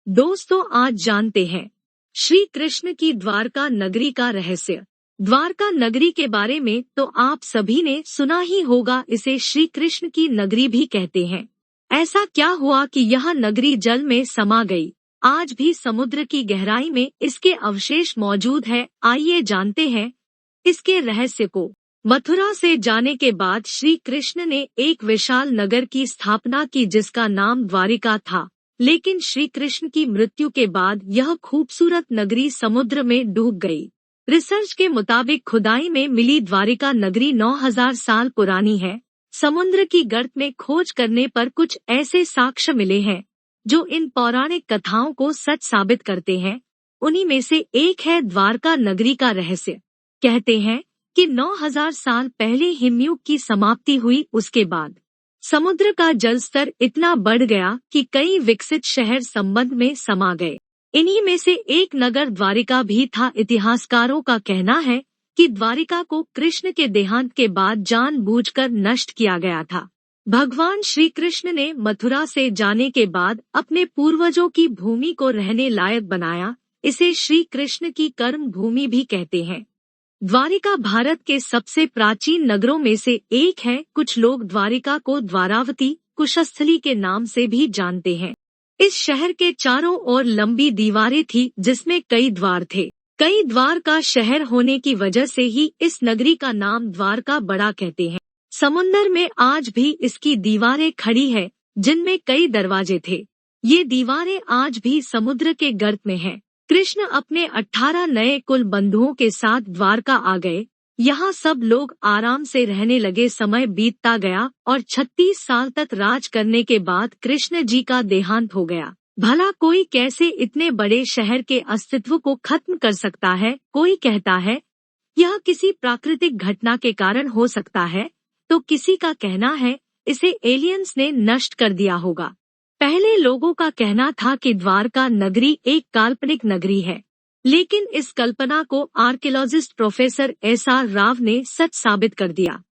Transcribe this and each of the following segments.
दोस्तों, आज जानते हैं श्री कृष्ण की द्वारका नगरी का रहस्य। द्वारका नगरी के बारे में तो आप सभी ने सुना ही होगा। इसे श्री कृष्ण की नगरी भी कहते हैं। ऐसा क्या हुआ कि यह नगरी जल में समा गई? आज भी समुद्र की गहराई में इसके अवशेष मौजूद है। आइए जानते हैं इसके रहस्य को। मथुरा से जाने के बाद श्री कृष्ण ने एक विशाल नगर की स्थापना की जिसका नाम द्वारिका था। लेकिन श्री कृष्ण की मृत्यु के बाद यह खूबसूरत नगरी समुद्र में डूब गई। रिसर्च के मुताबिक खुदाई में मिली द्वारिका नगरी 9000 साल पुरानी है। समुद्र की गर्त में खोज करने पर कुछ ऐसे साक्ष्य मिले हैं जो इन पौराणिक कथाओं को सच साबित करते हैं। उन्हीं में से एक है द्वारका नगरी का रहस्य। कहते हैं कि 9000 साल पहले हिमयुग की समाप्ति हुई। उसके बाद समुद्र का जल स्तर इतना बढ़ गया कि कई विकसित शहर संबंध में समा गए। इन्हीं में से एक नगर द्वारिका भी था। इतिहासकारों का कहना है कि द्वारिका को कृष्ण के देहांत के बाद जानबूझकर नष्ट किया गया था। भगवान श्री कृष्ण ने मथुरा से जाने के बाद अपने पूर्वजों की भूमि को रहने लायक बनाया। इसे श्री कृष्ण की कर्म भूमि भी कहते हैं। द्वारिका भारत के सबसे प्राचीन नगरों में से एक है। कुछ लोग द्वारिका को द्वारावती, कुशस्थली के नाम से भी जानते हैं। इस शहर के चारों ओर लंबी दीवारें थी जिसमें कई द्वार थे। कई द्वार का शहर होने की वजह से ही इस नगरी का नाम द्वारका बड़ा कहते हैं। समुद्र में आज भी इसकी दीवारें खड़ी है जिनमें कई दरवाजे थे। ये दीवारें आज भी समुद्र के गर्त में हैं। कृष्ण अपने 18 नए कुल बंधुओं के साथ द्वारका आ गए। यहाँ सब लोग आराम से रहने लगे। समय बीतता गया और 36 साल तक राज करने के बाद कृष्ण जी का देहांत हो गया। भला कोई कैसे इतने बड़े शहर के अस्तित्व को खत्म कर सकता है? कोई कहता है यह किसी प्राकृतिक घटना के कारण हो सकता है, तो किसी का कहना है इसे एलियंस ने नष्ट कर दिया होगा। पहले लोगों का कहना था कि द्वारका नगरी एक काल्पनिक नगरी है, लेकिन इस कल्पना को आर्कियोलॉजिस्ट प्रोफेसर एस.आर. राव ने सच साबित कर दिया।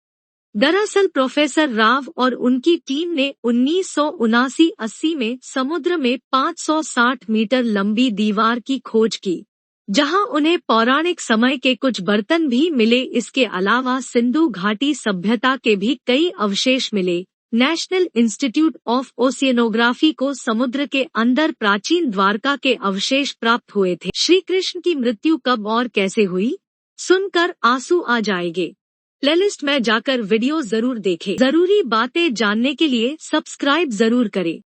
दरअसल प्रोफेसर राव और उनकी टीम ने 1979-80 में समुद्र में 560 मीटर लंबी दीवार की खोज की, जहां उन्हें पौराणिक समय के कुछ बर्तन भी मिले। इसके अलावा सिंधु घाटी सभ्यता के भी कई अवशेष मिले। नेशनल इंस्टीट्यूट ऑफ ओशियनोग्राफी को समुद्र के अंदर प्राचीन द्वारका के अवशेष प्राप्त हुए थे। श्री कृष्ण की मृत्यु कब और कैसे हुई, सुनकर आंसू आ जाएंगे। प्लेलिस्ट में जाकर वीडियो जरूर देखें। जरूरी बातें जानने के लिए सब्सक्राइब जरूर करें।